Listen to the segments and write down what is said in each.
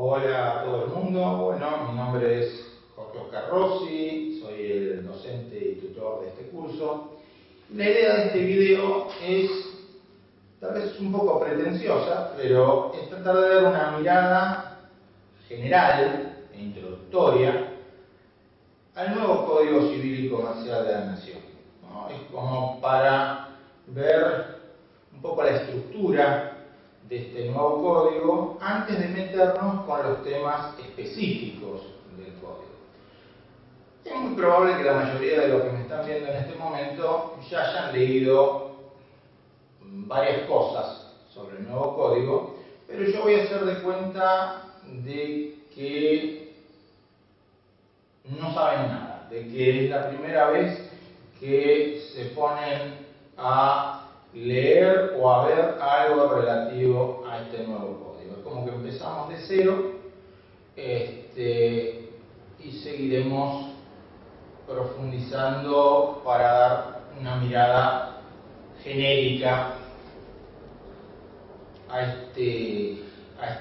Hola a todo el mundo, bueno, mi nombre es Jorge Oscar Rossi, soy el docente y tutor de este curso. La idea de este video es, tal vez un poco pretenciosa, pero es tratar de dar una mirada general e introductoria al nuevo Código Civil y Comercial de la Nación, ¿no? Es como para ver un poco la estructura de este nuevo código antes de meternos con los temas específicos del código. Es muy probable que la mayoría de los que me están viendo en este momento ya hayan leído varias cosas sobre el nuevo código, pero yo voy a hacer de cuenta de que no saben nada, de que es la primera vez que se ponen a leer o a ver algo relativo a este nuevo código. Es como que empezamos de cero y seguiremos profundizando para dar una mirada genérica a este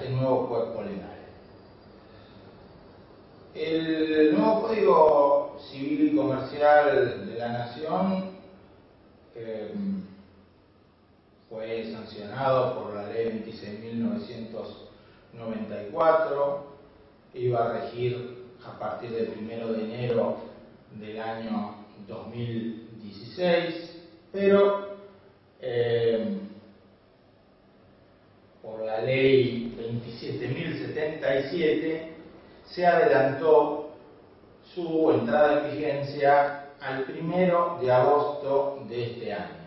nuevo cuerpo legal. El nuevo Código Civil y Comercial de la Nación fue sancionado por la Ley 26.994, iba a regir a partir del 1 de enero del año 2016, pero por la Ley 27.077 se adelantó su entrada en vigencia al 1 de agosto de este año.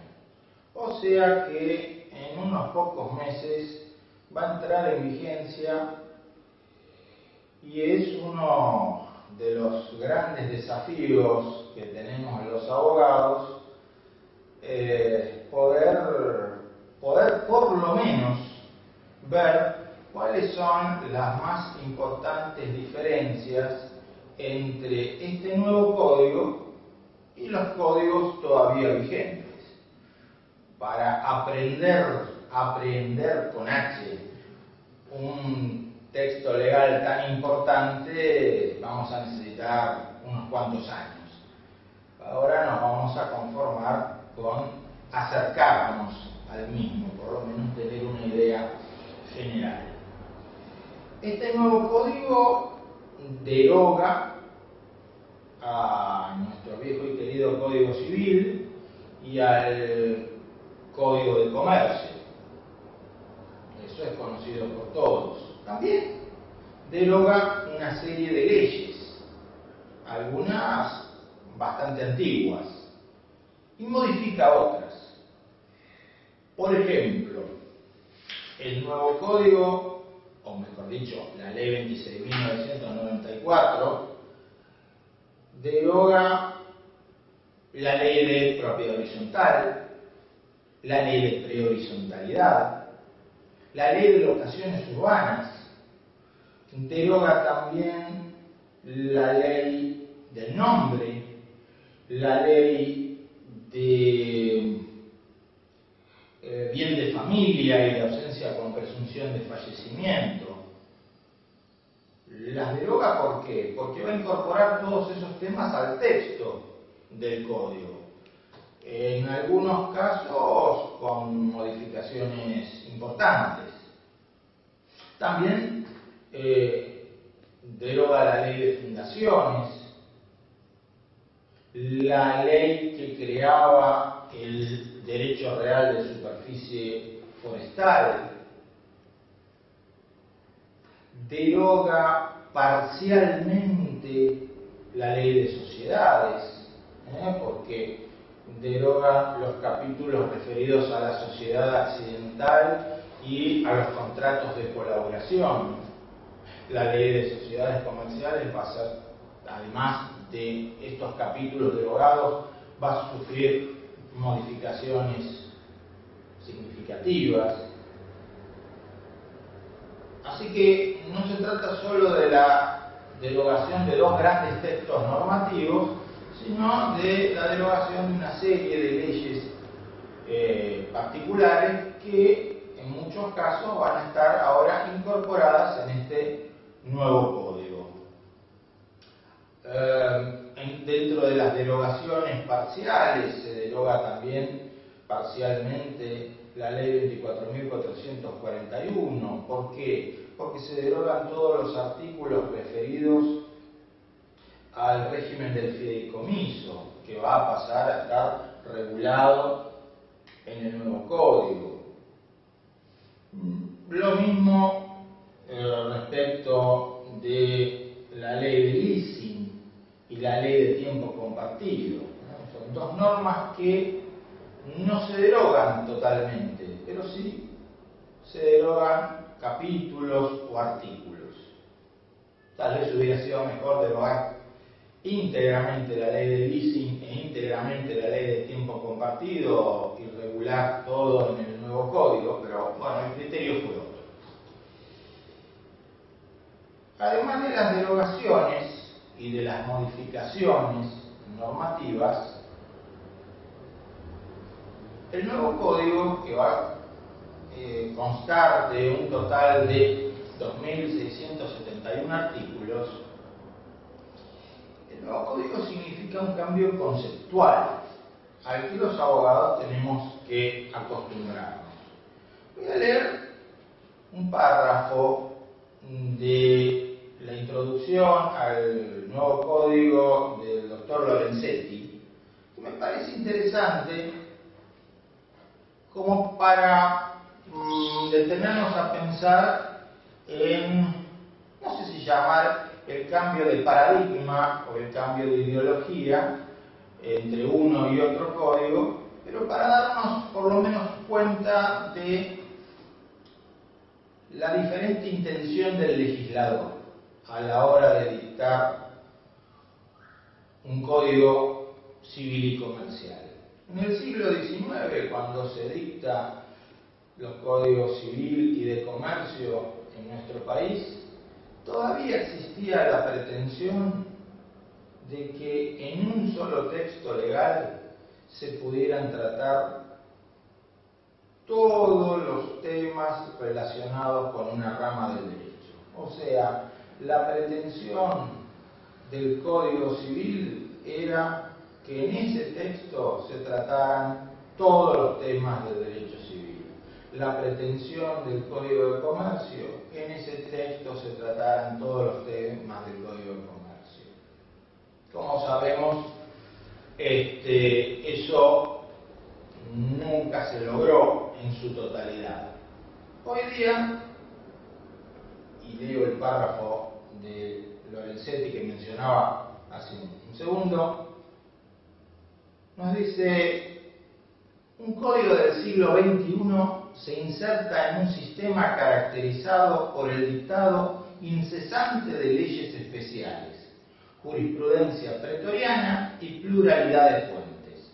O sea que en unos pocos meses va a entrar en vigencia y es uno de los grandes desafíos que tenemos los abogados, poder por lo menos ver cuáles son las más importantes diferencias entre este nuevo código y los códigos todavía vigentes. Para aprender con H un texto legal tan importante vamos a necesitar unos cuantos años. Ahora nos vamos a conformar con acercarnos al mismo, por lo menos tener una idea general. Este nuevo código deroga a nuestro viejo y querido Código Civil y al Código de Comercio. Eso es conocido por todos. También deroga una serie de leyes, algunas bastante antiguas, y modifica otras. Por ejemplo, el nuevo código, o mejor dicho, la Ley 26.994, deroga la Ley de Propiedad Horizontal, la Ley de Prehorizontalidad, la Ley de Locaciones Urbanas, deroga también la Ley del Nombre, la Ley de Bien de Familia y de Ausencia con Presunción de Fallecimiento. Las deroga ¿por qué? Porque va a incorporar todos esos temas al texto del código. En algunos casos con modificaciones importantes. También deroga la Ley de Fundaciones, la ley que creaba el derecho real de superficie forestal, deroga parcialmente la Ley de Sociedades, porque deroga los capítulos referidos a la sociedad accidental y a los contratos de colaboración. La Ley de Sociedades Comerciales va a ser, además de estos capítulos derogados, va a sufrir modificaciones significativas. Así que no se trata solo de la derogación de dos grandes textos normativos, sino de la derogación de una serie de leyes particulares que en muchos casos van a estar ahora incorporadas en este nuevo código. Dentro de las derogaciones parciales se deroga también parcialmente la ley 24.441. ¿Por qué? Porque se derogan todos los artículos referidos al régimen del fideicomiso, que va a pasar a estar regulado en el nuevo código. Lo mismo respecto de la ley de leasing y la ley de tiempo compartido, ¿no? Son dos normas que no se derogan totalmente, pero sí se derogan capítulos o artículos. Tal vez hubiera sido mejor derogar íntegramente la ley de leasing e íntegramente la ley de tiempo compartido y regular todo en el nuevo código, pero bueno, el criterio fue otro. Además de las derogaciones y de las modificaciones normativas, el nuevo código, que va a constar de un total de 2.671 artículos, el nuevo código significa un cambio conceptual al que los abogados tenemos que acostumbrarnos. Voy a leer un párrafo de la introducción al nuevo código del doctor Lorenzetti, que me parece interesante como para detenernos a pensar en, no sé si llamar el cambio de paradigma o el cambio de ideología entre uno y otro código, pero para darnos por lo menos cuenta de la diferente intención del legislador a la hora de dictar un código civil y comercial. En el siglo XIX, cuando se dicta los códigos civil y de comercio en nuestro país, todavía existía la pretensión de que en un solo texto legal se pudieran tratar todos los temas relacionados con una rama del derecho. O sea, la pretensión del Código Civil era que en ese texto se trataran todos los temas del derecho civil. La pretensión del Código de Comercio, que en ese texto se trataran todos los temas del Código de Comercio. Como sabemos, eso nunca se logró en su totalidad. Hoy día, y leo el párrafo de Lorenzetti que mencionaba hace un segundo, nos dice: un código del siglo XXI se inserta en un sistema caracterizado por el dictado incesante de leyes especiales, jurisprudencia pretoriana y pluralidad de fuentes.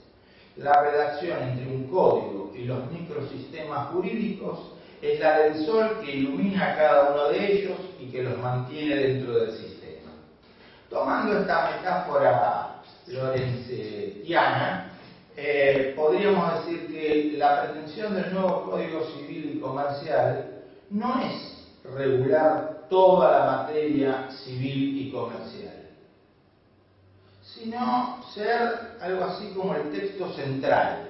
La redacción entre un código y los microsistemas jurídicos es la del sol que ilumina a cada uno de ellos y que los mantiene dentro del sistema. Tomando esta metáfora lorenzetiana, podríamos decir que la pretensión del nuevo Código Civil y Comercial no es regular toda la materia civil y comercial, sino ser algo así como el texto central.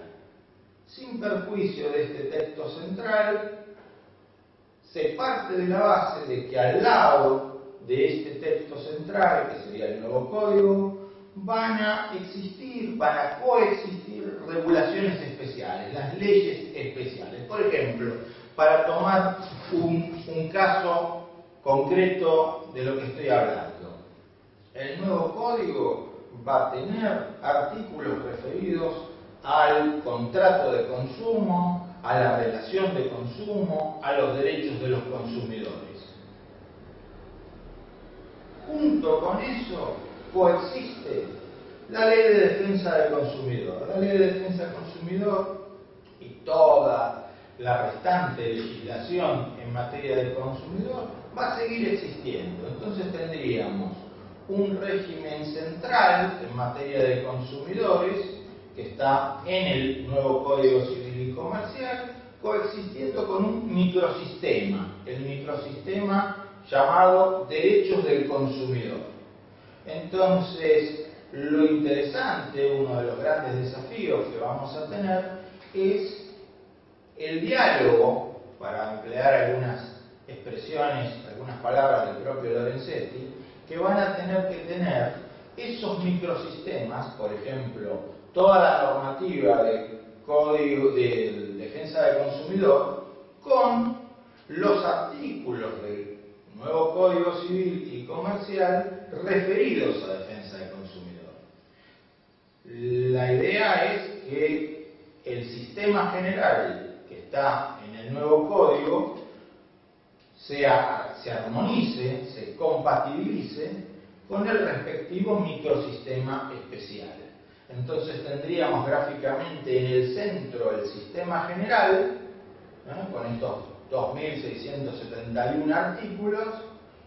Sin perjuicio de este texto central, se parte de la base de que al lado de este texto central, que sería el nuevo código, van a coexistir regulaciones especiales, las leyes especiales. Por ejemplo, para tomar un caso concreto de lo que estoy hablando, el nuevo código va a tener artículos referidos al contrato de consumo, a la relación de consumo, a los derechos de los consumidores. Junto con eso coexiste la Ley de Defensa del Consumidor. La Ley de Defensa del Consumidor y toda la restante legislación en materia del consumidor va a seguir existiendo. Entonces tendríamos un régimen central en materia de consumidores que está en el nuevo Código Civil y Comercial, coexistiendo con un microsistema, el microsistema llamado derechos del consumidor. Entonces, lo interesante, uno de los grandes desafíos que vamos a tener es el diálogo, para emplear algunas expresiones, algunas palabras del propio Lorenzetti, que van a tener que tener esos microsistemas, por ejemplo, toda la normativa de código de defensa del consumidor, con los artículos del nuevo Código Civil y Comercial referidos a defensa del consumidor. La idea es que el sistema general que está en el nuevo código se armonice, se compatibilice con el respectivo microsistema especial. Entonces tendríamos gráficamente en el centro el sistema general, con estos 2.671 artículos,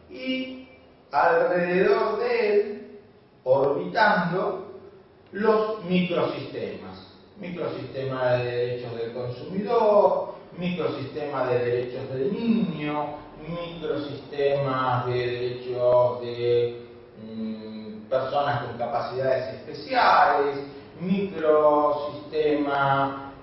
y alrededor de él, orbitando, los microsistemas. Microsistema de derechos del consumidor, microsistema de derechos del niño, microsistemas de derechos de personas con capacidades especiales, microsistema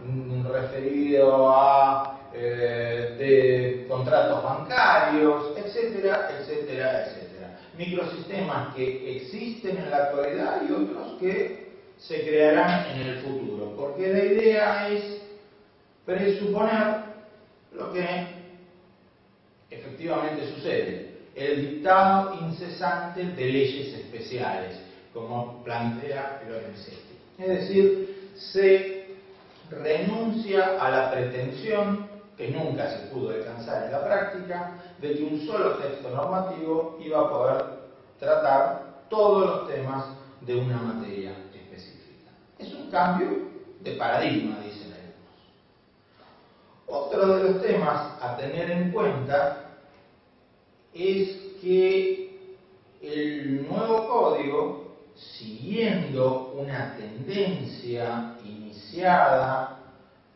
referido a de contratos bancarios, etcétera, etcétera, etcétera. Microsistemas que existen en la actualidad y otros que se crearán en el futuro, porque la idea es presuponer lo que efectivamente sucede, el dictado incesante de leyes especiales, como plantea Lorenzetti. Es decir, se renuncia a la pretensión, que nunca se pudo alcanzar en la práctica, de que un solo texto normativo iba a poder tratar todos los temas de una materia específica. Es un cambio de paradigma, dicen algunos. Otro de los temas a tener en cuenta es que el nuevo código, siguiendo una tendencia iniciada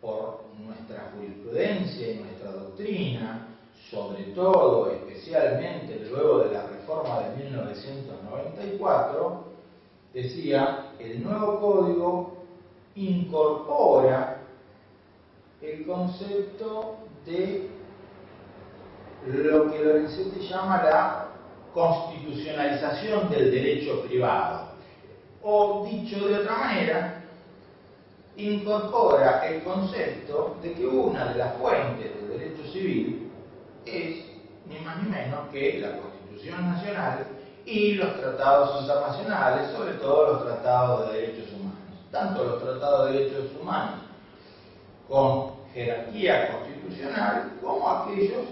por nuestra jurisprudencia y nuestra doctrina, sobre todo, especialmente luego de la reforma de 1994, decía, el nuevo código incorpora el concepto de lo que Lorenzetti llama la constitucionalización del derecho privado. O, dicho de otra manera, incorpora el concepto de que una de las fuentes del derecho civil es ni más ni menos que la Constitución Nacional y los tratados internacionales, sobre todo los tratados de derechos humanos. Tanto los tratados de derechos humanos con jerarquía constitucional como aquellos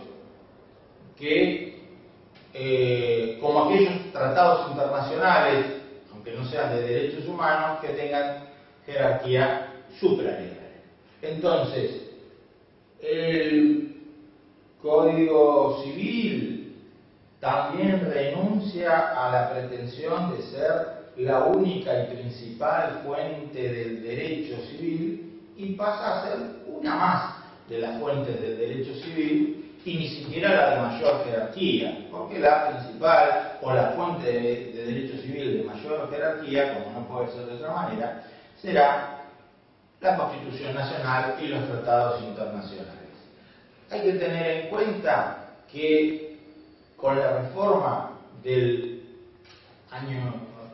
tratados internacionales, aunque no sean de derechos humanos, que tengan jerarquía supralegal. Entonces, el Código Civil también renuncia a la pretensión de ser la única y principal fuente del derecho civil y pasa a ser una más de las fuentes del derecho civil y ni siquiera la de mayor jerarquía, porque la principal o la fuente de derecho civil de mayor jerarquía, como no puede ser de otra manera, será la Constitución Nacional y los tratados internacionales. Hay que tener en cuenta que con la reforma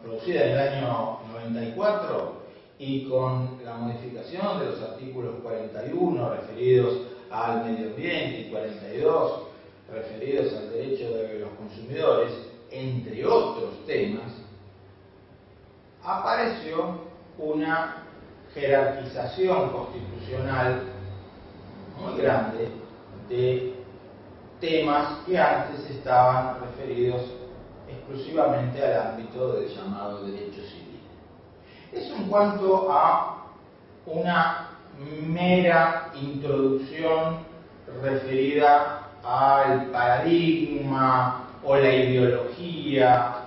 producida en el año 94 y con la modificación de los artículos 41 referidos al medio ambiente y 42 referidos al derecho de los consumidores, entre otros temas, apareció una jerarquización constitucional muy grande de temas que antes estaban referidos exclusivamente al ámbito del llamado derecho civil. Eso en cuanto a una mera introducción referida al paradigma o la ideología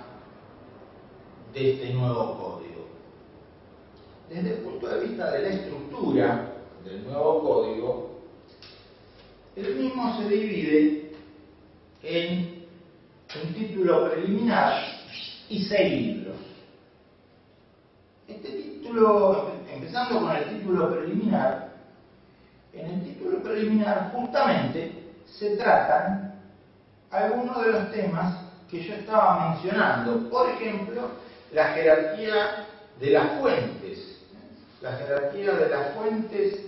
de este nuevo código. Desde el punto de vista de la estructura del nuevo código, el mismo se divide en título preliminar y 6 libros. Este título, empezando con el título preliminar, en el título preliminar justamente se tratan algunos de los temas que yo estaba mencionando. Por ejemplo, la jerarquía de las fuentes, la jerarquía de las fuentes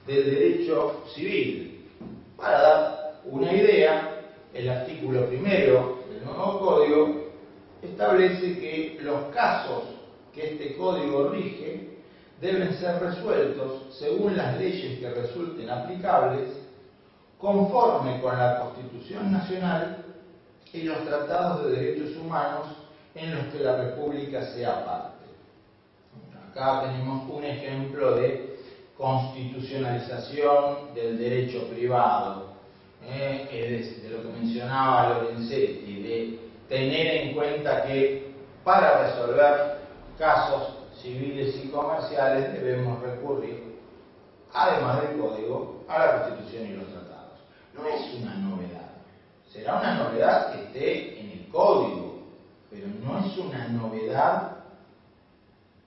del derecho civil. Para dar una idea, el artículo primero del nuevo código establece que los casos que este código rige deben ser resueltos según las leyes que resulten aplicables, conforme con la Constitución Nacional y los tratados de derechos humanos en los que la República sea parte. Acá tenemos un ejemplo de constitucionalización del derecho privado, de lo que mencionaba Lorenzetti, de tener en cuenta que para resolver casos civiles y comerciales debemos recurrir, además del Código, a la Constitución y los tratados. No es una novedad. Será una novedad que esté en el Código, pero no es una novedad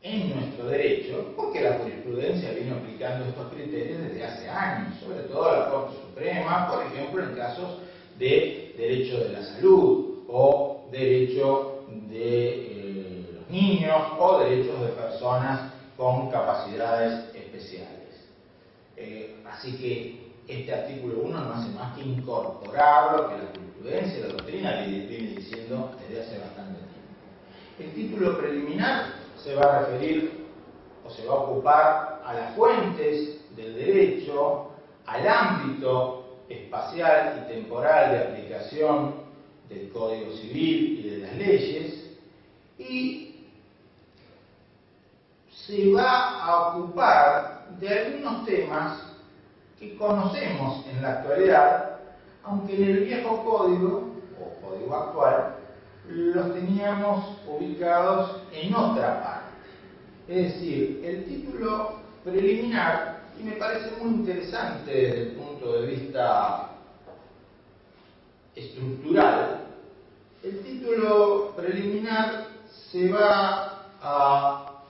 en nuestro derecho, porque la jurisprudencia viene aplicando estos criterios desde hace años, sobre todo la Corte Suprema, por ejemplo, en casos de derecho de la salud o derecho de los niños o derechos de personas con capacidades especiales. Así que este artículo 1 no hace más que incorporar lo que la jurisprudencia y la doctrina viene diciendo desde hace bastante tiempo. El título preliminar se va a referir o se va a ocupar a las fuentes del derecho, al ámbito espacial y temporal de aplicación del Código Civil y de las leyes, y se va a ocupar de algunos temas que conocemos en la actualidad, aunque en el viejo código o código actual los teníamos ubicados en otra parte. Es decir, el título preliminar, y me parece muy interesante desde el punto de vista estructural, el título preliminar se va a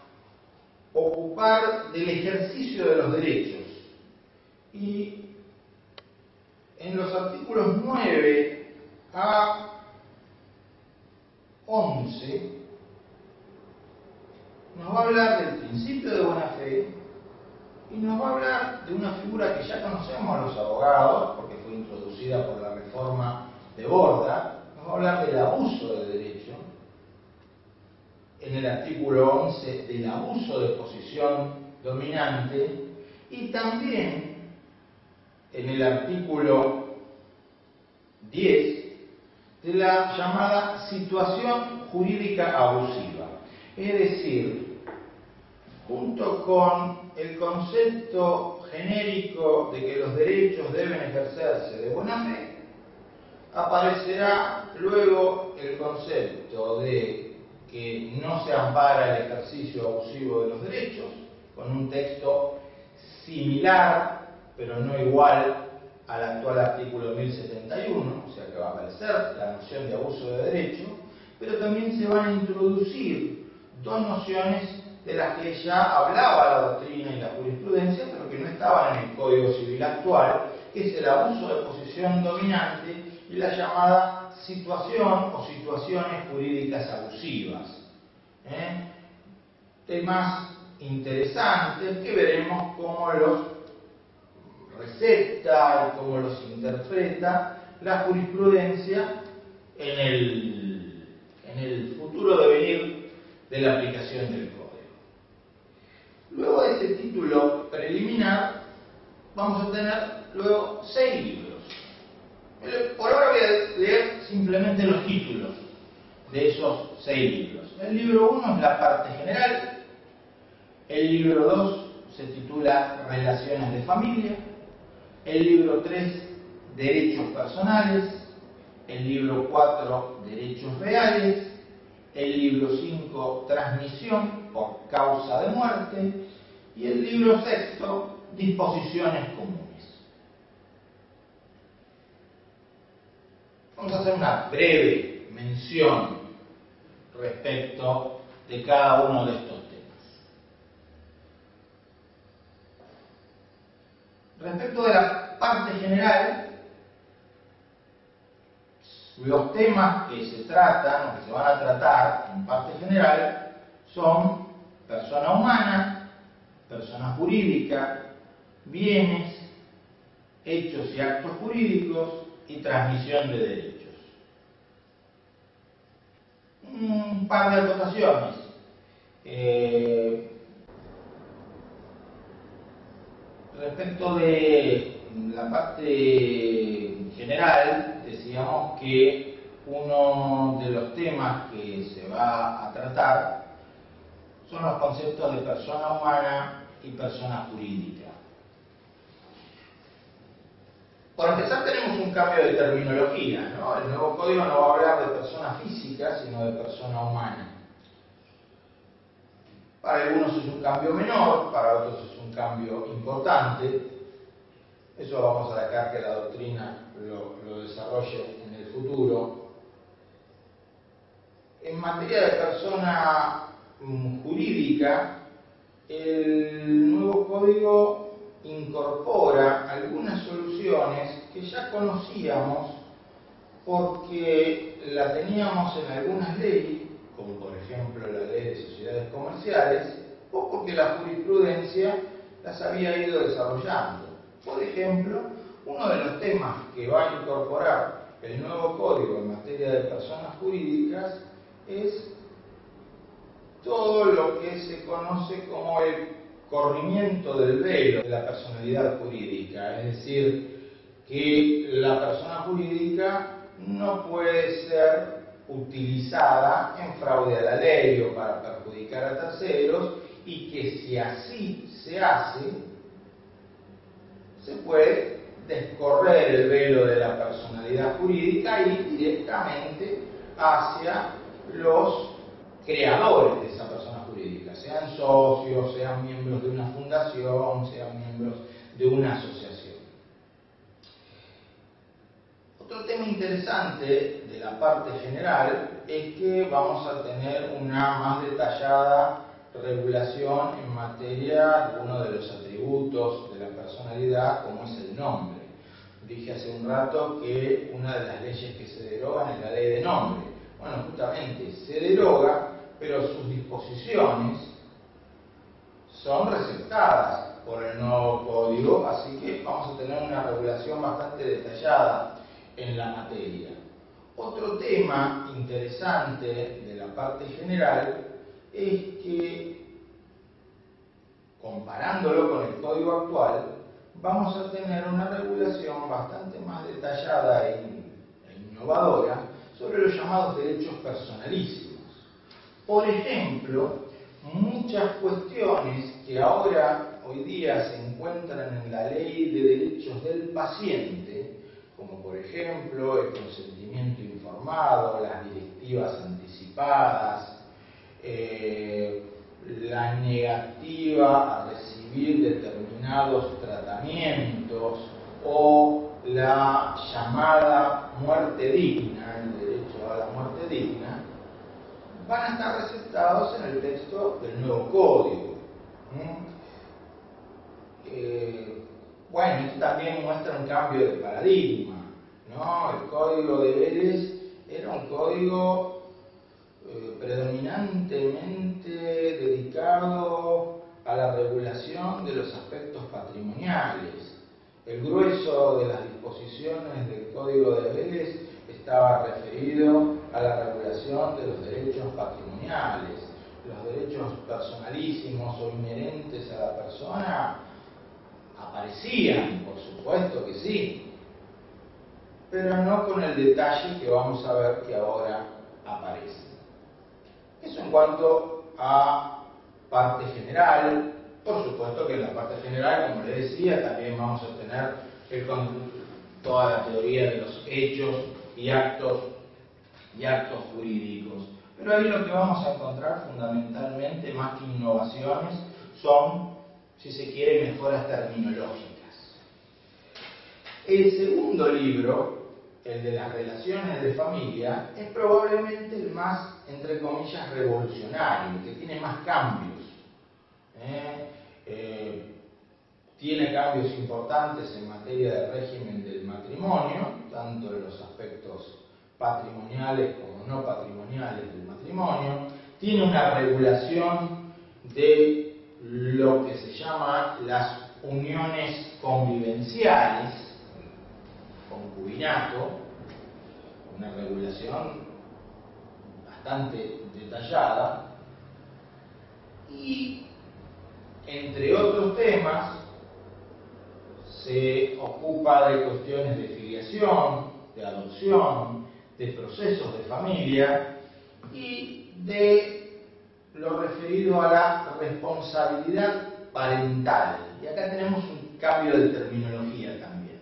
ocupar del ejercicio de los derechos. Y en los artículos 9 a 11 nos va a hablar del principio de buena fe y nos va a hablar de una figura que ya conocemos los abogados, porque fue introducida por la reforma de Borda. Nos va a hablar del abuso de derecho, en el artículo 11 del abuso de posición dominante, y también en el artículo 10 de la llamada situación jurídica abusiva. Es decir, junto con el concepto genérico de que los derechos deben ejercerse de buena fe, aparecerá luego el concepto de que no se ampara el ejercicio abusivo de los derechos, con un texto similar, pero no igual al actual artículo 1071, o sea que va a aparecer la noción de abuso de derecho, pero también se van a introducir dos nociones de las que ya hablaba la doctrina y la jurisprudencia, pero que no estaban en el Código Civil actual, que es el abuso de posición dominante y la llamada situación o situaciones jurídicas abusivas. Temas interesantes que veremos cómo los receta y cómo los interpreta la jurisprudencia en el futuro devenir de la aplicación del Código. Luego de este título preliminar vamos a tener luego 6 libros. Por ahora voy a leer simplemente los títulos de esos 6 libros. El libro 1 es la parte general, el libro 2 se titula Relaciones de familia, el libro 3 Derechos personales, el libro 4 Derechos reales, el libro 5 Transmisión por causa de muerte y el libro 6 Disposiciones comunes. Vamos a hacer una breve mención respecto de cada uno de estos temas. Respecto de la parte general, los temas que se tratan o que se van a tratar en parte general son persona humana, persona jurídica, bienes, hechos y actos jurídicos y transmisión de derechos. Un par de acotaciones. Respecto de la parte general, decíamos que uno de los temas que se va a tratar son los conceptos de persona humana y persona jurídica. Por empezar, tenemos un cambio de terminología, ¿no? El nuevo código no va a hablar de persona física, sino de persona humana. Para algunos es un cambio menor, para otros es un cambio importante. Eso vamos a dejar que la doctrina lo desarrolle en el futuro. En materia de persona jurídica, el nuevo código incorpora algunas soluciones que ya conocíamos porque la teníamos en algunas leyes, como por ejemplo la ley de sociedades comerciales, o porque la jurisprudencia las había ido desarrollando. Por ejemplo, uno de los temas que va a incorporar el nuevo código en materia de personas jurídicas es todo lo que se conoce como el corrimiento del velo de la personalidad jurídica, es decir, que la persona jurídica no puede ser utilizada en fraude a la ley o para perjudicar a terceros, y que si así se hace, se puede descorrer el velo de la personalidad jurídica y ir directamente hacia los creadores de esa persona jurídica, sean socios, sean miembros de una fundación, sean miembros de una asociación. Otro tema interesante de la parte general es que vamos a tener una más detallada regulación en materia de uno de los atributos de la personalidad, como es el nombre. Dije hace un rato que una de las leyes que se derogan es la ley de nombre. Bueno, justamente se deroga, pero sus disposiciones son receptadas por el nuevo código, así que vamos a tener una regulación bastante detallada en la materia. Otro tema interesante de la parte general es que, comparándolo con el código actual, vamos a tener una regulación bastante más detallada e innovadora sobre los llamados derechos personalísimos. Por ejemplo, muchas cuestiones que hoy día se encuentran en la Ley de Derechos del Paciente, como por ejemplo el consentimiento informado, las directivas anticipadas, la negativa a recibir determinados tratamientos o la llamada muerte digna, el derecho a la muerte digna, van a estar receptados en el texto del nuevo código. Bueno, esto también muestra un cambio de paradigma, ¿no? El código de Vélez era un código predominantemente dedicado a la regulación de los aspectos patrimoniales. El grueso de las disposiciones del Código de Vélez estaba referido a la regulación de los derechos patrimoniales. Los derechos personalísimos o inherentes a la persona aparecían, por supuesto que sí, pero no con el detalle que vamos a ver que ahora aparece. Eso en cuanto a parte general. Por supuesto que en la parte general, como les decía, también vamos a tener toda la teoría de los hechos y actos jurídicos. Pero ahí lo que vamos a encontrar fundamentalmente, más que innovaciones, son, si se quiere, mejoras terminológicas. El segundo libro el de las relaciones de familia, es probablemente el más, entre comillas, revolucionario, el que tiene más cambios. Tiene cambios importantes en materia de régimen del matrimonio, tanto en los aspectos patrimoniales como no patrimoniales del matrimonio. Tiene una regulación de lo que se llama las uniones convivenciales, concubinato, una regulación bastante detallada, y entre otros temas se ocupa de cuestiones de filiación, de adopción, de procesos de familia y de lo referido a la responsabilidad parental. Y acá tenemos un cambio de terminología también,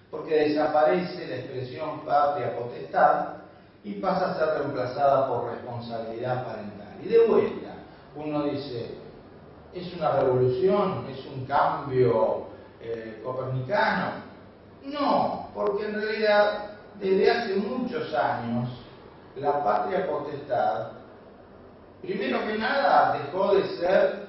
porque desaparece la expresión patria potestad y pasa a ser reemplazada por responsabilidad parental. Y de vuelta, uno dice, ¿es una revolución? ¿Es un cambio copernicano? No, porque en realidad desde hace muchos años la patria potestad, primero que nada, dejó de ser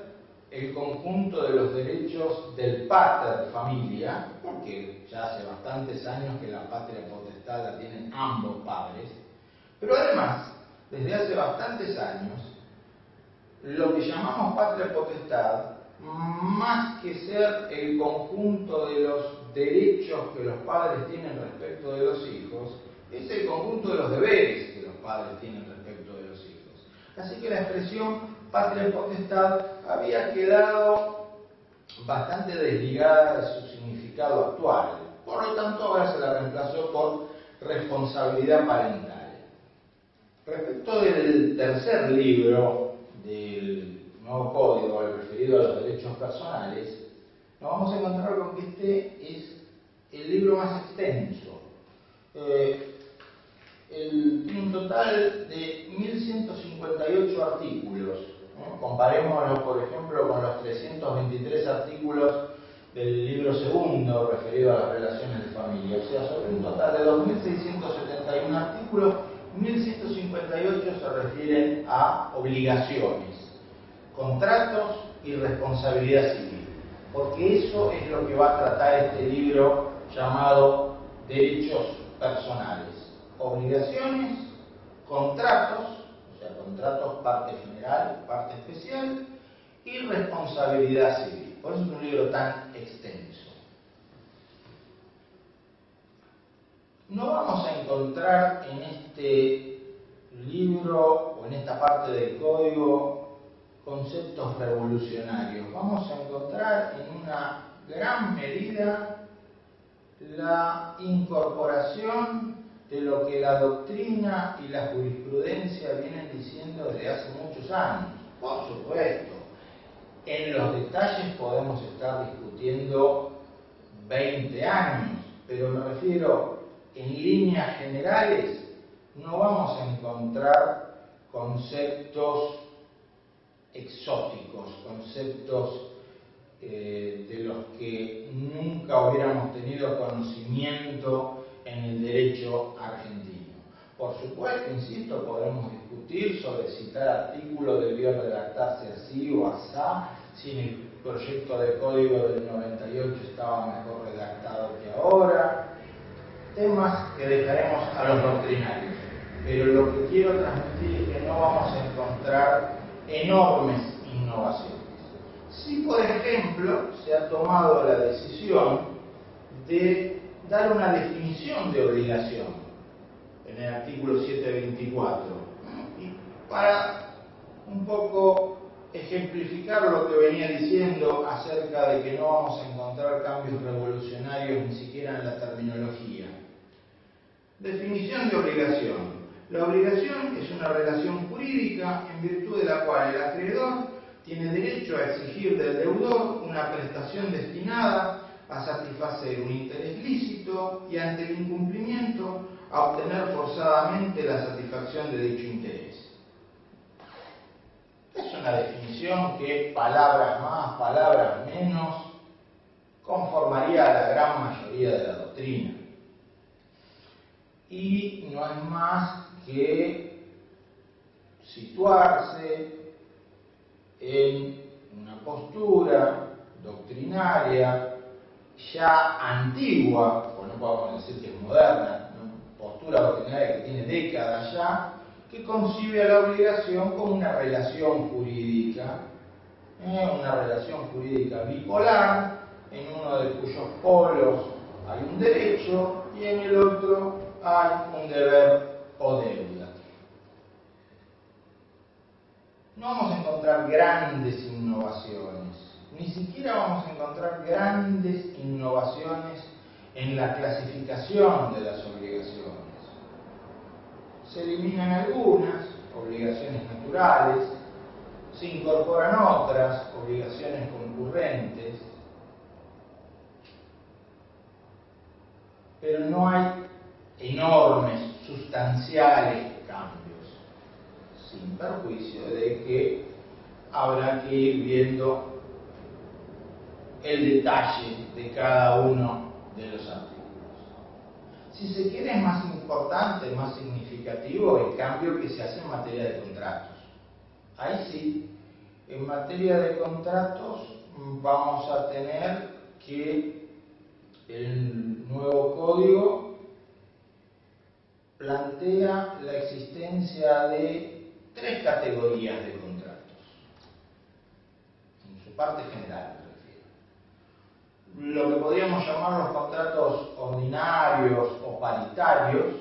el conjunto de los derechos del pater familia, porque ya hace bastantes años que la patria potestad la tienen ambos padres, pero además, desde hace bastantes años, lo que llamamos patria potestad, más que ser el conjunto de los derechos que los padres tienen respecto de los hijos, es el conjunto de los deberes que los padres tienen respecto de los hijos. Así que la expresión patria potestad había quedado bastante desligada de su significado actual. Por lo tanto, ahora se la reemplazó por responsabilidad parental. Respecto del tercer libro del nuevo código, el referido a los derechos personales, nos vamos a encontrar con que este es el libro más extenso. Tiene un total de 1158 artículos. Comparémoslo, por ejemplo, con los 323 artículos del libro segundo referido a las relaciones de familia. O sea, sobre un total de 2671 artículos, 1158 se refieren a obligaciones, contratos y responsabilidad civil, porque eso es lo que va a tratar este libro llamado Derechos Personales. Obligaciones, contratos, o sea, contratos parte general, parte especial, y responsabilidad civil. Por eso es un libro tan extenso. No vamos a encontrar en este libro o en esta parte del código conceptos revolucionarios. Vamos a encontrar en una gran medida la incorporación de lo que la doctrina y la jurisprudencia vienen diciendo desde hace muchos años. Por supuesto, en los detalles podemos estar discutiendo 20 años, pero me refiero en líneas generales, no vamos a encontrar conceptos exóticos, conceptos de los que nunca hubiéramos tenido conocimiento en el derecho argentino. Por supuesto, insisto, podemos discutir sobre si tal artículo debió redactarse así o asá, si en el proyecto de código del 98 estaba mejor redactado que ahora, temas que dejaremos a los doctrinarios. Pero lo que quiero transmitir es que no vamos a encontrar enormes innovaciones. Si, por ejemplo, se ha tomado la decisión de dar una definición de obligación en el artículo 724, y para un poco ejemplificar lo que venía diciendo acerca de que no vamos a encontrar cambios revolucionarios ni siquiera en la terminología. Definición de obligación. La obligación es una relación jurídica en virtud de la cual el acreedor tiene derecho a exigir del deudor una prestación destinada a satisfacer un interés lícito y ante el incumplimiento a obtener forzadamente la satisfacción de dicho interés. Es una definición que, palabras más, palabras menos, conformaría a la gran mayoría de la doctrina. y no es más que situarse en una postura doctrinaria ya antigua, o no podemos decir que es moderna, ¿no? Postura doctrinaria que tiene décadas ya, que concibe a la obligación como una relación jurídica bipolar, en uno de cuyos polos hay un derecho y en el otro hay un deber o deuda. No vamos a encontrar grandes innovaciones, ni siquiera vamos a encontrar grandes innovaciones en la clasificación de las obligaciones. Se eliminan algunas obligaciones naturales, se incorporan otras obligaciones concurrentes, pero no hay enormes, sustanciales cambios, sin perjuicio de que habrá que ir viendo el detalle de cada uno de los artículos. Si se quiere, es más importante, más significativo el cambio que se hace en materia de contratos. Ahí sí, en materia de contratos vamos a tener que el nuevo código plantea la existencia de 3 categorías de contratos, en su parte general me refiero. Lo que podríamos llamar los contratos ordinarios o paritarios,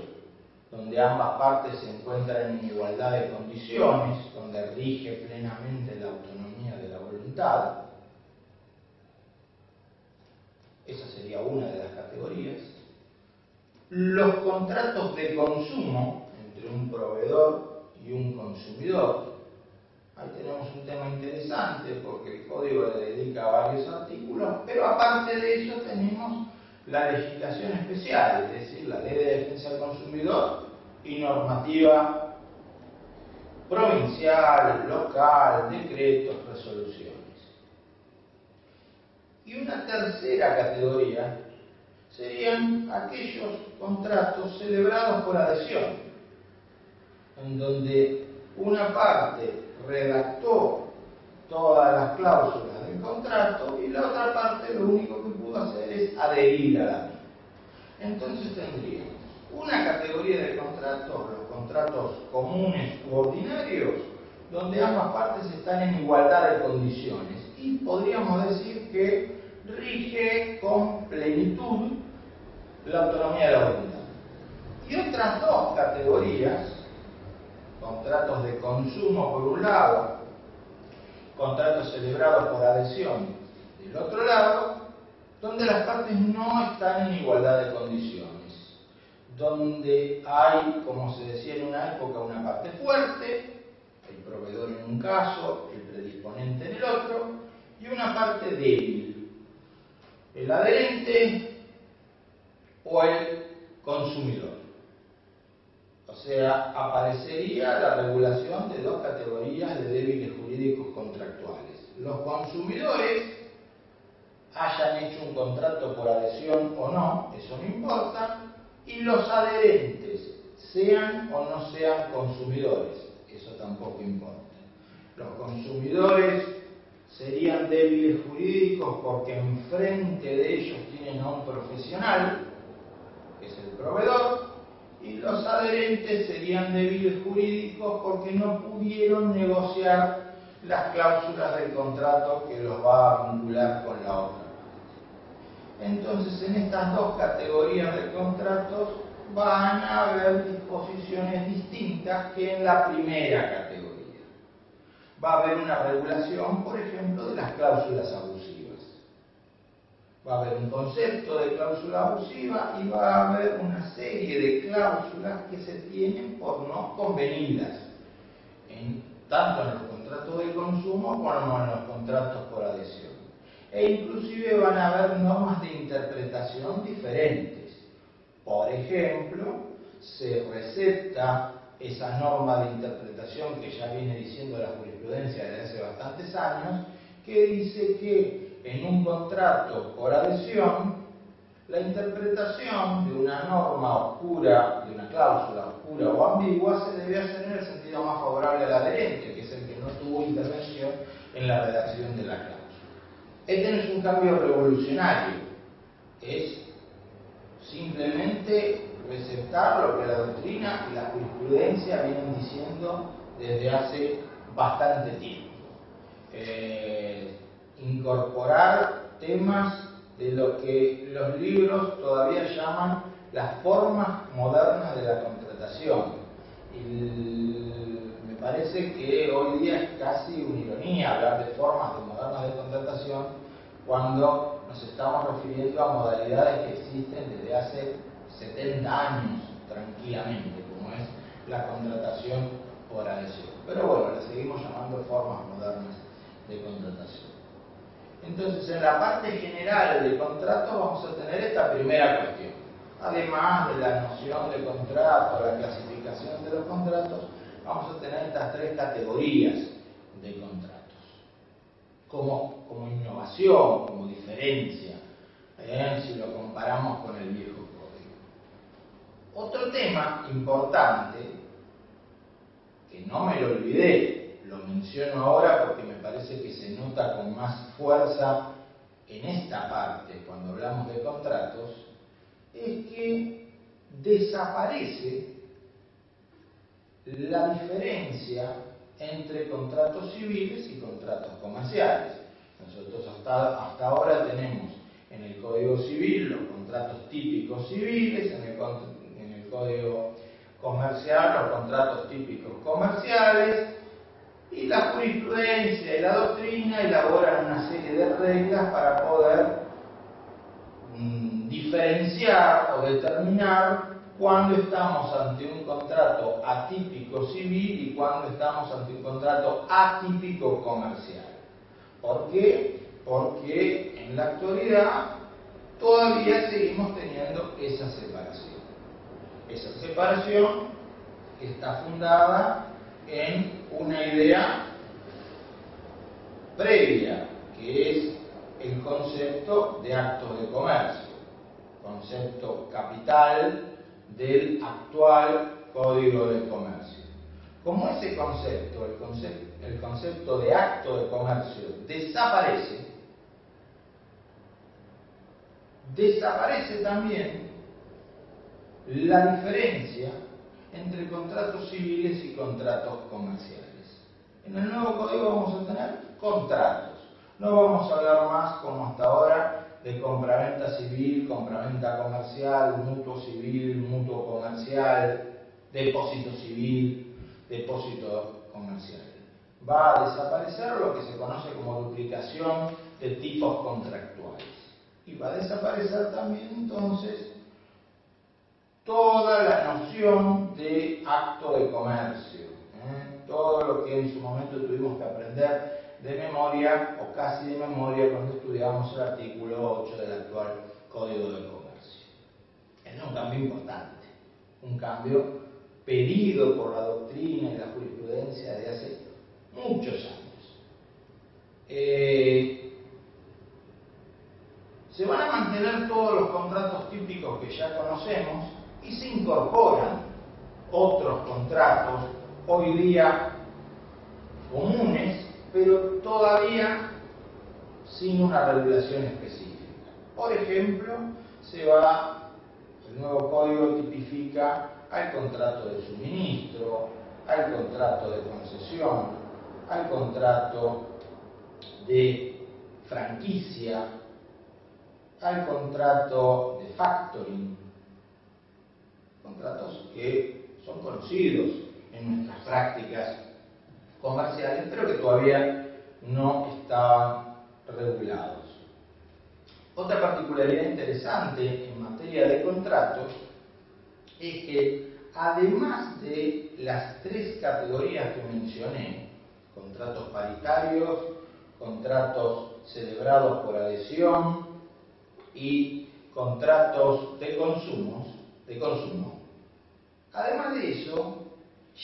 donde ambas partes se encuentran en igualdad de condiciones, donde rige plenamente la autonomía de la voluntad. Esa sería una de las categorías. Los contratos de consumo entre un proveedor y un consumidor. Ahí tenemos un tema interesante porque el código le dedica varios artículos, pero aparte de eso tenemos la legislación especial, es decir, la Ley de Defensa del Consumidor y normativa provincial, local, decretos, resoluciones. Y una tercera categoría serían aquellos contratos celebrados por adhesión, en donde una parte redactó todas las cláusulas del contrato y la otra parte lo único que pudo hacer es adherir a la misma. Entonces tendríamos una categoría de contratos, los contratos comunes u ordinarios, donde ambas partes están en igualdad de condiciones y podríamos decir que rige con plenitud la autonomía de la voluntad. Y otras 2 categorías, contratos de consumo por un lado, contratos celebrados por adhesión del otro lado, donde las partes no están en igualdad de condiciones, donde hay, como se decía en una época, una parte fuerte, el proveedor en un caso, el predisponente en el otro, y una parte débil, el adherente o el consumidor. O sea, aparecería la regulación de 2 categorías de débiles jurídicos contractuales. Los consumidores, hayan hecho un contrato por adhesión o no, eso no importa, y los adherentes, sean o no sean consumidores, eso tampoco importa. Los consumidores serían débiles jurídicos porque enfrente de ellos tienen a un profesional, que es el proveedor, y los adherentes serían débiles jurídicos porque no pudieron negociar las cláusulas del contrato que los va a vincular con la otra. Entonces, en estas 2 categorías de contratos van a haber disposiciones distintas que en la primera categoría. Va a haber una regulación, por ejemplo, de las cláusulas abusivas. Va a haber un concepto de cláusula abusiva y va a haber una serie de cláusulas que se tienen por no convenidas, tanto en los contratos de consumo como en los contratos por adhesión. E inclusive van a haber normas de interpretación diferentes. Por ejemplo, se receta esa norma de interpretación que ya viene diciendo la jurisprudencia desde hace bastantes años, que dice que en un contrato por adhesión la interpretación de una norma oscura, de una cláusula oscura o ambigua, se debe hacer en el sentido más favorable al adherente, que es el que no tuvo intervención en la redacción de la cláusula. Este no es un cambio revolucionario, es simplemente receptar lo que la doctrina y la jurisprudencia vienen diciendo desde hace bastante tiempo. Incorporar temas de lo que los libros todavía llaman las formas modernas de la contratación. Y me parece que hoy día es casi una ironía hablar de formas modernas de contratación cuando nos estamos refiriendo a modalidades que existen desde hace 70 años tranquilamente, como es la contratación por adhesión. Pero bueno, le seguimos llamando formas modernas de contratación. Entonces, en la parte general del contrato vamos a tener esta primera cuestión. Además de la noción de contrato, la clasificación de los contratos, vamos a tener estas tres categorías de contratos. Como innovación, como diferencia, si lo comparamos con el viejo código. Otro tema importante, que no me lo olvidé, lo menciono ahora porque me parece que se nota con más fuerza en esta parte cuando hablamos de contratos, es que desaparece la diferencia entre contratos civiles y contratos comerciales. Nosotros hasta ahora tenemos en el Código Civil los contratos típicos civiles, en el Código Comercial los contratos típicos comerciales, y la jurisprudencia y la doctrina elaboran una serie de reglas para poder diferenciar o determinar cuando estamos ante un contrato atípico civil y cuando estamos ante un contrato atípico comercial. ¿Por qué? Porque en la actualidad todavía seguimos teniendo esa separación. Esa separación está fundada en una idea previa, que es el concepto de actos de comercio, concepto capital del actual Código de Comercio. Como ese concepto, el concepto de acto de comercio desaparece también la diferencia entre contratos civiles y contratos comerciales. En el nuevo código vamos a tener contratos. No vamos a hablar más, como hasta ahora, de compraventa civil, compraventa comercial, mutuo civil, mutuo comercial, depósito civil, depósito comercial. Va a desaparecer lo que se conoce como duplicación de tipos contractuales. Y va a desaparecer también entonces toda la noción de acto de comercio, todo lo que en su momento tuvimos que aprender de memoria o casi de memoria cuando estudiamos el artículo 8 del actual Código de Comercio. Es un cambio importante, un cambio pedido por la doctrina y la jurisprudencia de hace muchos años. Se van a mantener todos los contratos típicos que ya conocemos y se incorporan otros contratos hoy día comunes, pero todavía sin una regulación específica. Por ejemplo, el nuevo código tipifica al contrato de suministro, al contrato de concesión, al contrato de franquicia, al contrato de factoring, contratos que son conocidos en nuestras prácticas comerciales, pero que todavía no estaban regulados. Otra particularidad interesante en materia de contratos es que, además de las tres categorías que mencioné, contratos paritarios, contratos celebrados por adhesión y contratos de consumo, además de eso,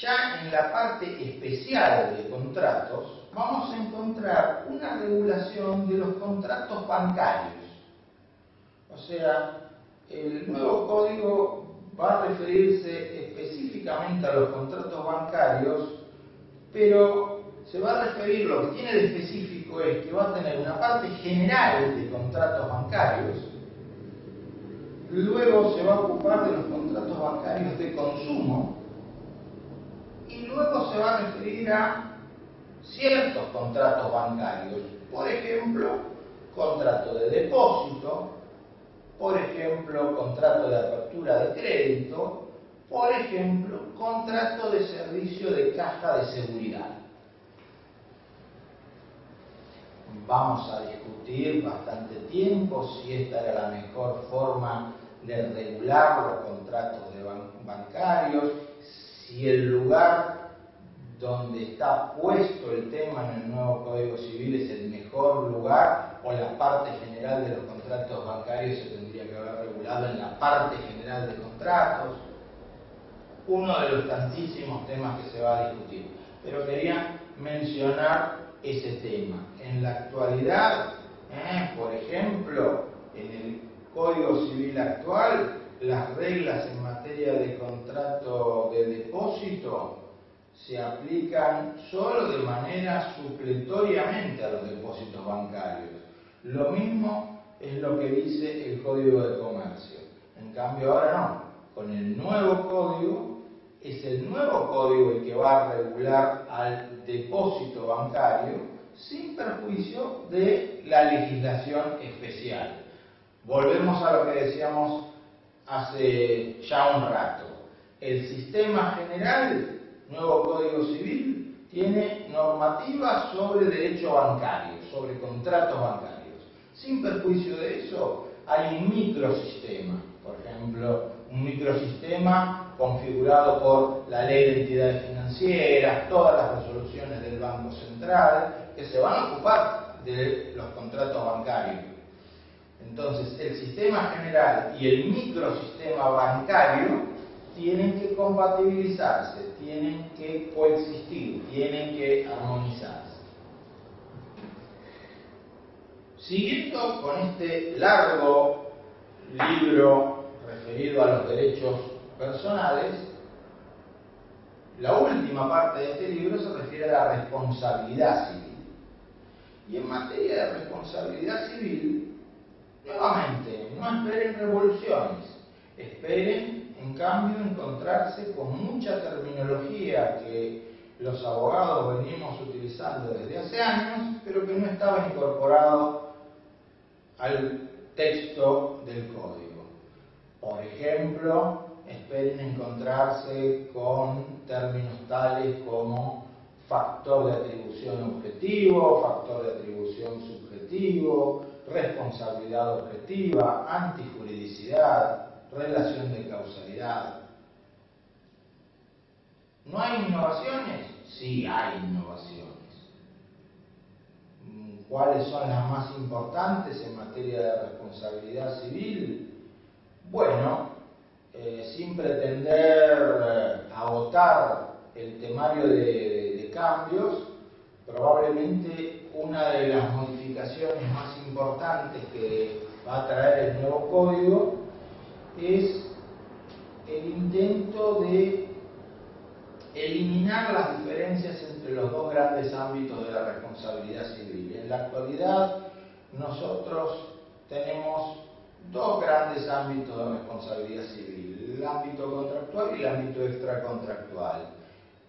ya en la parte especial de contratos, vamos a encontrar una regulación de los contratos bancarios. O sea, el nuevo código va a referirse específicamente a los contratos bancarios, pero se va a referir, lo que tiene de específico es que va a tener una parte general de contratos bancarios, luego se va a ocupar de los contratos bancarios de consumo, y luego se va a referir a ciertos contratos bancarios, por ejemplo, contrato de depósito, por ejemplo, contrato de apertura de crédito, por ejemplo, contrato de servicio de caja de seguridad. Vamos a discutir bastante tiempo si esta era la mejor forma de regular los contratos bancarios, si el lugar donde está puesto el tema en el nuevo Código Civil es el mejor lugar, o la parte general de los contratos bancarios se tendría que haber regulado en la parte general de contratos. Uno de los tantísimos temas que se va a discutir. Pero quería mencionar ese tema. En la actualidad, por ejemplo, en el Código Civil actual, las reglas en materia de contrato de depósito se aplican solo de manera supletoriamente a los depósitos bancarios. Lo mismo es lo que dice el Código de Comercio. En cambio ahora no. Con el nuevo código, es el nuevo código el que va a regular al depósito bancario sin perjuicio de la legislación especial. Volvemos a lo que decíamos hace ya un rato. El sistema general, nuevo Código Civil, tiene normativa sobre derecho bancario, sobre contratos bancarios. Sin perjuicio de eso, hay un microsistema, por ejemplo, un microsistema configurado por la Ley de Entidades Financieras, todas las resoluciones del Banco Central, que se van a ocupar de los contratos bancarios. Entonces, el sistema general y el microsistema bancario tienen que compatibilizarse, tienen que coexistir, tienen que armonizarse. Siguiendo con este largo libro referido a los derechos personales, la última parte de este libro se refiere a la responsabilidad civil. Y en materia de responsabilidad civil, nuevamente, no esperen revoluciones, esperen, en cambio, encontrarse con mucha terminología que los abogados venimos utilizando desde hace años, pero que no estaba incorporado al texto del código. Por ejemplo, esperen encontrarse con términos tales como factor de atribución objetivo, factor de atribución subjetivo, responsabilidad objetiva, antijuridicidad, relación de causalidad. ¿No hay innovaciones? Sí hay innovaciones. ¿Cuáles son las más importantes en materia de responsabilidad civil? Bueno, sin pretender agotar el temario de cambios, probablemente una de las modificaciones más importantes que va a traer el nuevo código es el intento de eliminar las diferencias entre los dos grandes ámbitos de la responsabilidad civil. En la actualidad nosotros tenemos dos grandes ámbitos de responsabilidad civil, el ámbito contractual y el ámbito extracontractual.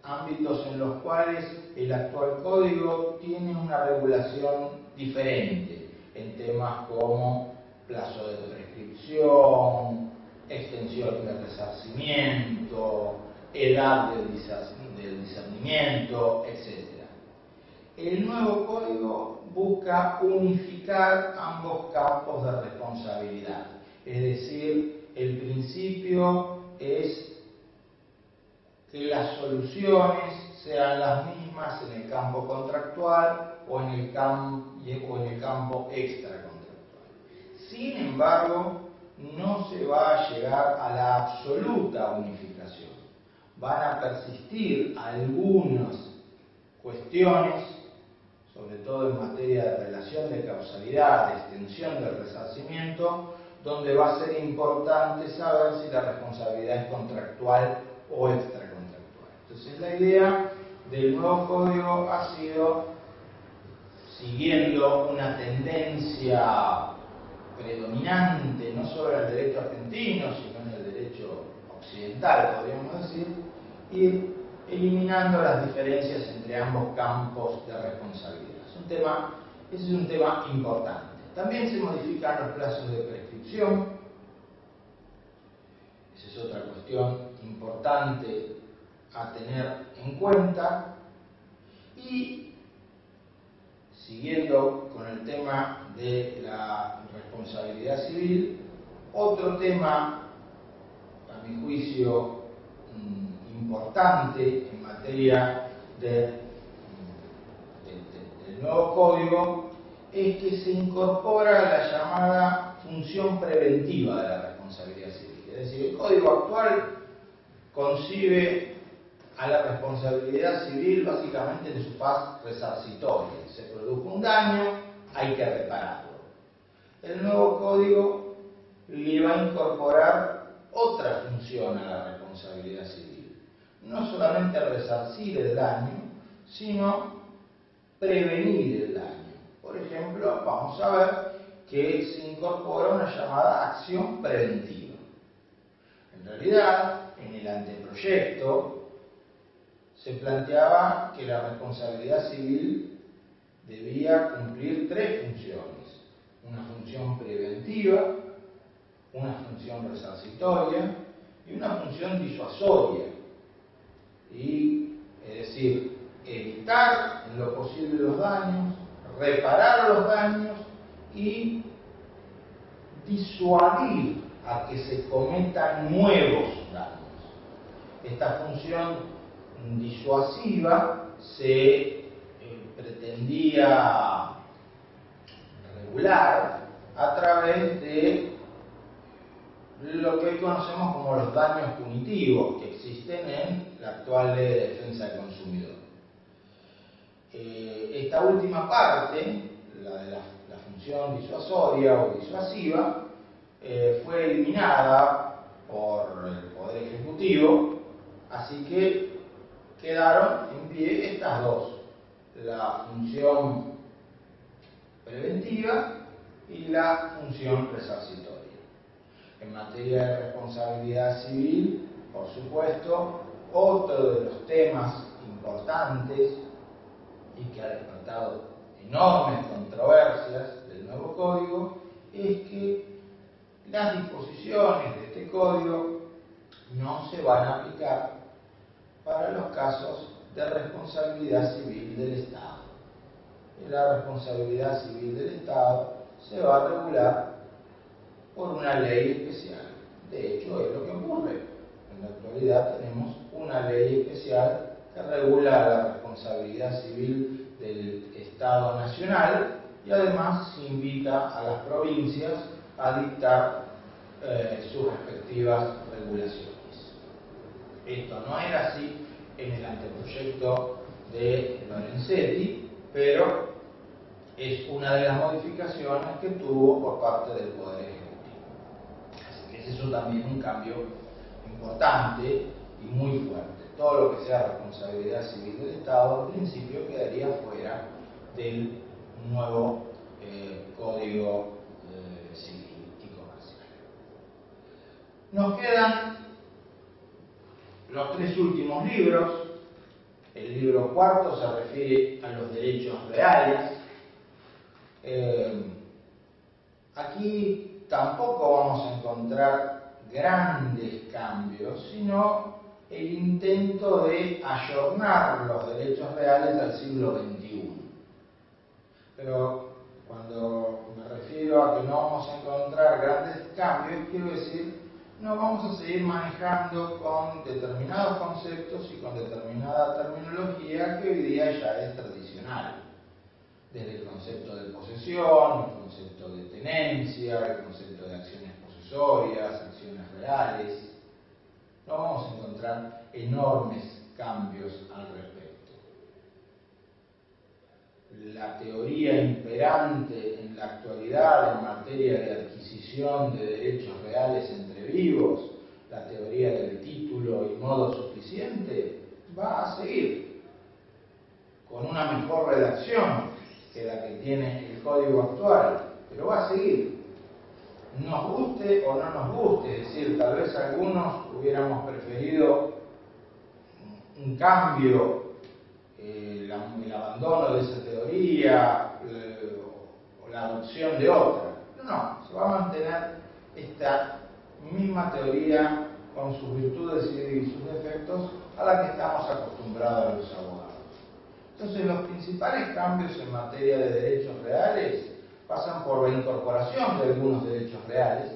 Ámbitos en los cuales el actual código tiene una regulación diferente en temas como plazo de prescripción, extensión del resarcimiento, edad del discernimiento, etc. El nuevo código busca unificar ambos campos de responsabilidad, es decir, el principio es que las soluciones sean las mismas en el campo contractual o en el campo extracontractual. Sin embargo, no se va a llegar a la absoluta unificación. Van a persistir algunas cuestiones, sobre todo en materia de relación de causalidad, de extensión del resarcimiento, donde va a ser importante saber si la responsabilidad es contractual o extracontractual. Entonces la idea del nuevo código ha sido, siguiendo una tendencia predominante no solo en el derecho argentino, sino en el derecho occidental, podríamos decir, ir eliminando las diferencias entre ambos campos de responsabilidad. Ese es un tema importante. También se modifican los plazos de prescripción. Esa es otra cuestión importante a tener en cuenta. Y siguiendo con el tema de la responsabilidad civil, otro tema, a mi juicio, importante en materia del nuevo código es que se incorpora la llamada función preventiva de la responsabilidad civil. Es decir, el código actual concibe a la responsabilidad civil básicamente en su faz resarcitoria. Se produjo un daño, hay que repararlo. El nuevo código le va a incorporar otra función a la responsabilidad civil. No solamente resarcir el daño, sino prevenir el daño. Por ejemplo, vamos a ver que se incorpora una llamada acción preventiva. En realidad, en el anteproyecto se planteaba que la responsabilidad civil debía cumplir tres funciones: una función preventiva, una función resarcitoria y una función disuasoria. Es decir, evitar en lo posible los daños, reparar los daños y disuadir a que se cometan nuevos daños. Esta función disuasiva se pretendía regular a través de lo que hoy conocemos como los daños punitivos que existen en la actual Ley de Defensa del Consumidor. Esta última parte, la de la función disuasoria o disuasiva, fue eliminada por el Poder Ejecutivo, así que quedaron en pie estas dos: la función preventiva y la función resarcitoria. En materia de responsabilidad civil, por supuesto, otro de los temas importantes y que ha despertado enormes controversias del nuevo código es que las disposiciones de este código no se van a aplicar para los casos de responsabilidad civil del Estado. La responsabilidad civil del Estado se va a regular por una ley especial. De hecho, es lo que ocurre. En la actualidad tenemos una ley especial que regula la responsabilidad civil del Estado nacional y además se invita a las provincias a dictar sus respectivas regulaciones. Esto no era así en el anteproyecto de Lorenzetti, pero es una de las modificaciones que tuvo por parte del Poder Ejecutivo. Así que es eso también un cambio importante y muy fuerte. Todo lo que sea responsabilidad civil del Estado, en principio, quedaría fuera del nuevo Código Civil y Comercial. Nos quedan los tres últimos libros. El libro cuarto se refiere a los derechos reales. Aquí tampoco vamos a encontrar grandes cambios, sino el intento de ayornar los derechos reales al siglo XXI. Pero cuando me refiero a que no vamos a encontrar grandes cambios, quiero decir, no vamos a seguir manejando con determinados conceptos y con determinada terminología que hoy día ya es tradicional. Desde el concepto de posesión, el concepto de tenencia, el concepto de acciones posesorias, acciones reales. No vamos a encontrar enormes cambios al respecto. La teoría imperante en la actualidad en materia de adquisición adquisición de derechos reales entre vivos, la teoría del título y modo suficiente, va a seguir con una mejor redacción que la que tiene el código actual, pero va a seguir, nos guste o no nos guste. Es decir, tal vez algunos hubiéramos preferido un cambio, el abandono de esa teoría o la adopción de otra. No, se va a mantener esta misma teoría con sus virtudes y sus defectos a la que estamos acostumbrados los abogados. Entonces, los principales cambios en materia de derechos reales pasan por la incorporación de algunos derechos reales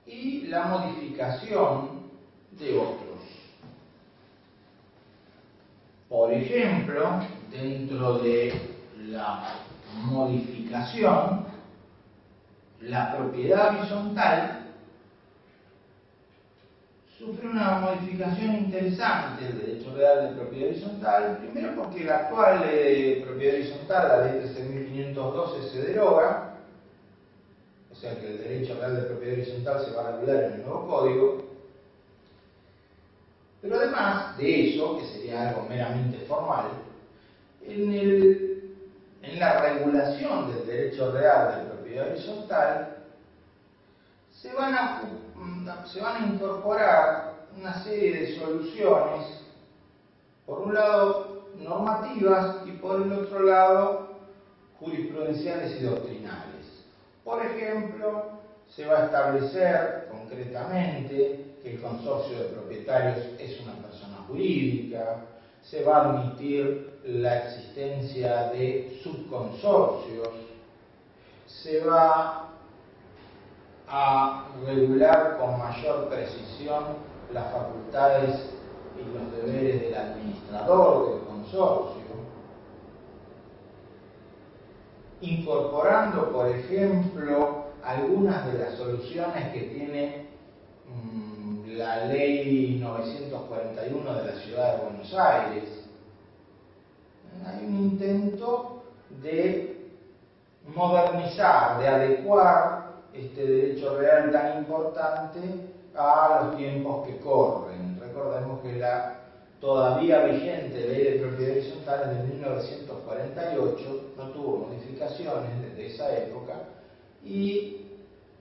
y la modificación de otros. Por ejemplo, dentro de la modificación, la propiedad horizontal sufre una modificación interesante del derecho real de propiedad horizontal, primero porque la actual ley de propiedad horizontal, la ley 13.512, se deroga, o sea que el derecho real de propiedad horizontal se va a regular en el nuevo código, pero además de eso, que sería algo meramente formal, en la regulación del derecho real de propiedad horizontal se van a incorporar una serie de soluciones, por un lado normativas y por el otro lado jurisprudenciales y doctrinales. Por ejemplo, se va a establecer concretamente que el consorcio de propietarios es una persona jurídica, se va a admitir la existencia de subconsorcios, se va a regular con mayor precisión las facultades y los deberes del administrador del consorcio, incorporando, por ejemplo, algunas de las soluciones que tiene la ley 941 de la Ciudad de Buenos Aires. Hay un intento de modernizar, de adecuar este derecho real tan importante a los tiempos que corren. Recordemos que la todavía vigente ley de propiedad horizontal es de 1948, no tuvo modificaciones desde esa época y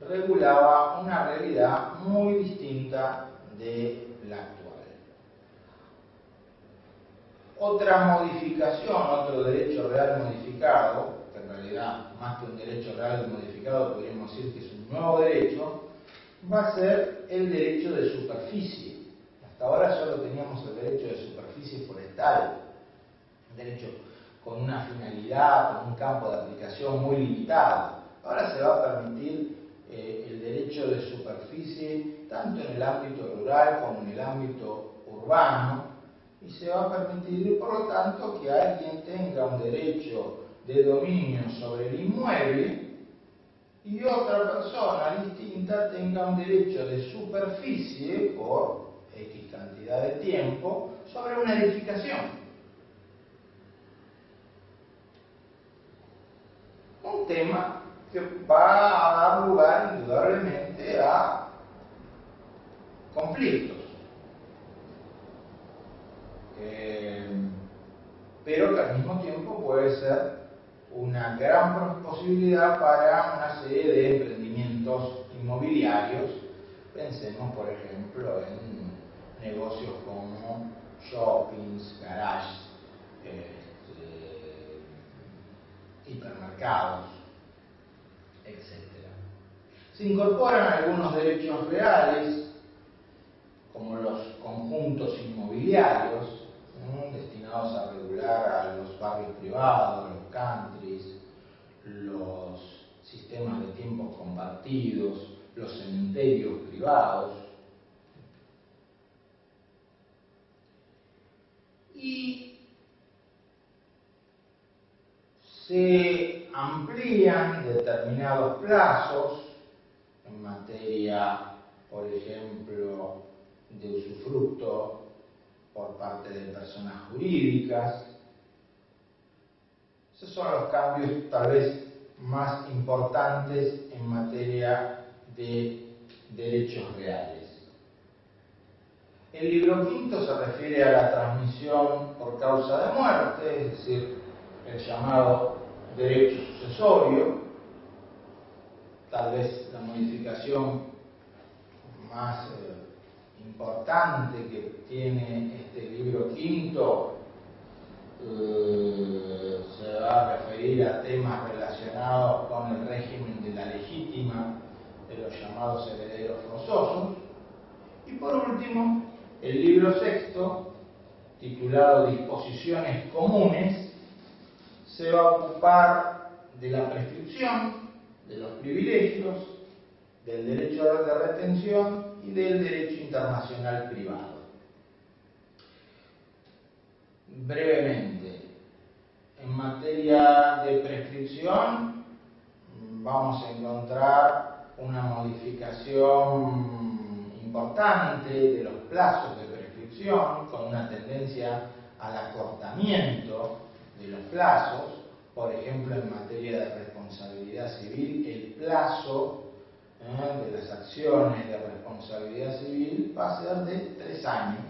regulaba una realidad muy distinta de la actual. Otra modificación, otro derecho real modificado, que en realidad más que un derecho real modificado podríamos decir que es un nuevo derecho, va a ser el derecho de superficie. Hasta ahora solo teníamos el derecho de superficie forestal, un derecho con una finalidad, con un campo de aplicación muy limitado. Ahora se va a permitir el derecho de superficie tanto en el ámbito rural como en el ámbito urbano, y se va a permitir, por lo tanto, que alguien tenga un derecho de dominio sobre el inmueble y otra persona distinta tenga un derecho de superficie por X cantidad de tiempo sobre una edificación. Un tema que va a dar lugar indudablemente a conflictos, pero que al mismo tiempo puede ser una gran posibilidad para una serie de emprendimientos inmobiliarios. Pensemos, por ejemplo, en negocios como shoppings, garages, hipermercados, etc. Se incorporan algunos derechos reales, como los conjuntos inmobiliarios, destinados a regular a los barrios privados, los countries, los sistemas de tiempos compartidos, los cementerios privados. Y se amplían determinados plazos en materia, por ejemplo, de usufructo por parte de personas jurídicas. Esos son los cambios tal vez más importantes en materia de derechos reales. El libro quinto se refiere a la transmisión por causa de muerte, es decir, el llamado derecho sucesorio. Tal vez la modificación más importante que tiene este libro quinto se va a referir a temas relacionados con el régimen de la legítima de los llamados herederos forzosos. Y por último, el libro sexto, titulado Disposiciones Comunes, se va a ocupar de la prescripción, de los privilegios, del derecho de retención y del derecho internacional privado. Brevemente, en materia de prescripción vamos a encontrar una modificación importante de los plazos de prescripción, con una tendencia al acortamiento de los plazos. Por ejemplo, en materia de responsabilidad civil, el plazo de las acciones de responsabilidad civil va a ser de 3 años,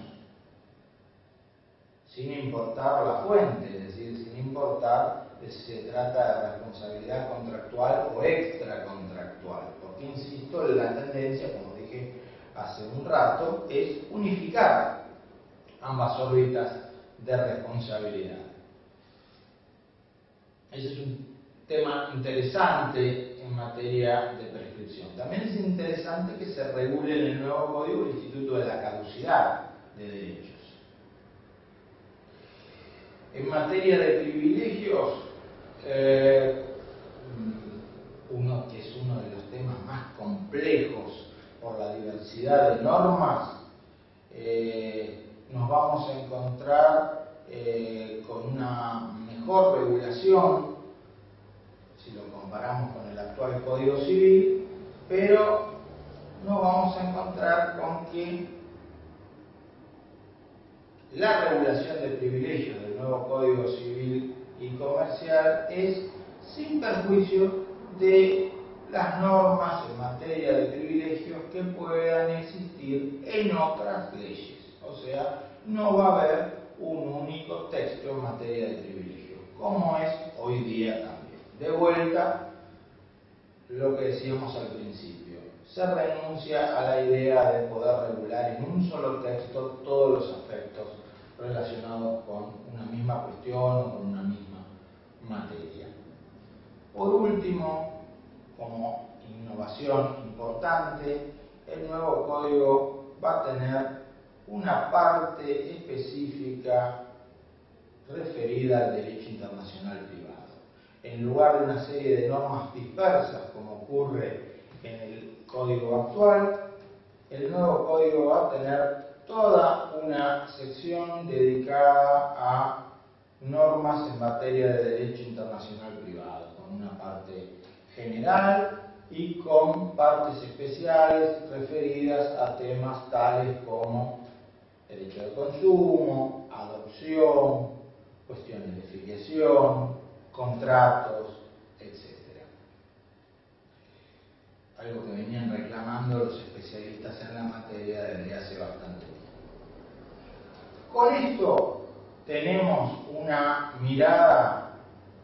sin importar la fuente, es decir, sin importar si se trata de responsabilidad contractual o extracontractual, porque, insisto, la tendencia, como dije hace un rato, es unificar ambas órbitas de responsabilidad. Ese es un tema interesante en materia de prescripción. También es interesante que se regule en el nuevo código el instituto de la caducidad de derechos. En materia de privilegios, uno que es uno de los temas más complejos por la diversidad de normas, nos vamos a encontrar con una mejor regulación si lo comparamos con el actual Código Civil, pero nos vamos a encontrar con que la regulación de privilegios del nuevo Código Civil y Comercial es sin perjuicio de las normas en materia de privilegios que puedan existir en otras leyes. O sea, no va a haber un único texto en materia de privilegios, como es hoy día también. De vuelta, lo que decíamos al principio, se renuncia a la idea de poder regular en un solo texto todos los aspectos relacionados con una misma cuestión o con una misma materia. Por último, como innovación importante, el nuevo código va a tener una parte específica referida al derecho internacional privado. En lugar de una serie de normas dispersas, como ocurre en el código actual, el nuevo código va a tener toda una sección dedicada a normas en materia de derecho internacional privado, con una parte general y con partes especiales referidas a temas tales como derecho de consumo, adopción, cuestiones de filiación, contratos, etc. Algo que venían reclamando los especialistas en la materia desde hace bastante tiempo. Con esto tenemos una mirada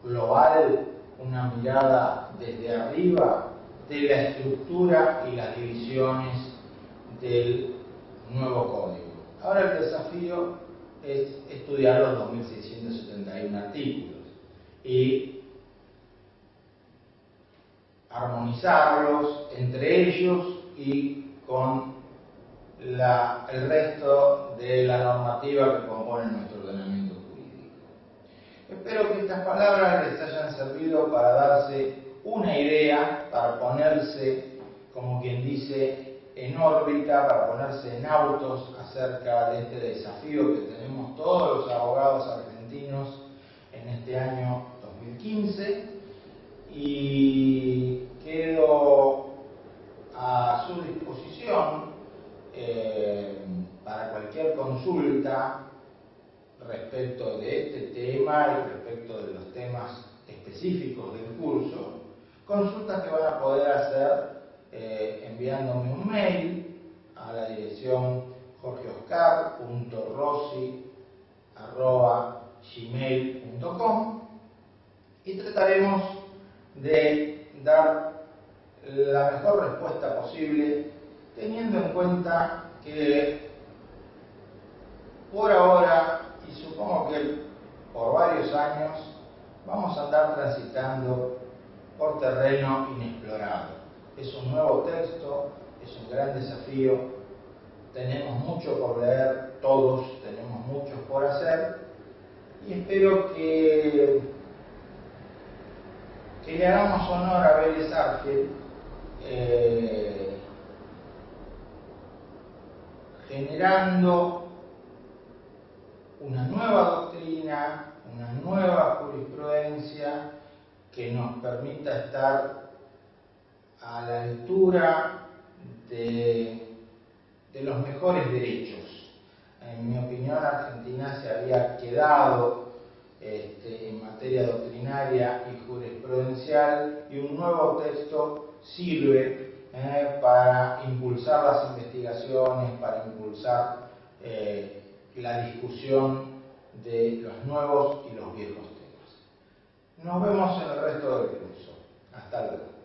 global, una mirada desde arriba de la estructura y las divisiones del nuevo código. Ahora el desafío es estudiar los 2.671 artículos y armonizarlos entre ellos y con el resto de la normativa que compone nuestro ordenamiento jurídico. Espero que estas palabras les hayan servido para darse una idea, para ponerse, como quien dice, en órbita, para ponerse en autos acerca de este desafío que tenemos todos los abogados argentinos en este año 2015, y quedo a su disposición para cualquier consulta respecto de este tema y respecto de los temas específicos del curso, consultas que van a poder hacer enviándome un mail a la dirección jorgeoscar.rossi@gmail.com y trataremos de dar la mejor respuesta posible, teniendo en cuenta que por ahora, y supongo que por varios años, vamos a andar transitando por terreno inexplorado. Es un nuevo texto, es un gran desafío, tenemos mucho por leer, todos tenemos mucho por hacer, y espero que le hagamos honor a Vélez Sarsfield, generando una nueva doctrina, una nueva jurisprudencia que nos permita estar a la altura de los mejores derechos. En mi opinión, Argentina se había quedado en materia doctrinaria y jurisprudencial, y un nuevo texto sirve para impulsar las investigaciones, para impulsar la discusión de los nuevos y los viejos temas. Nos vemos en el resto del curso. Hasta luego.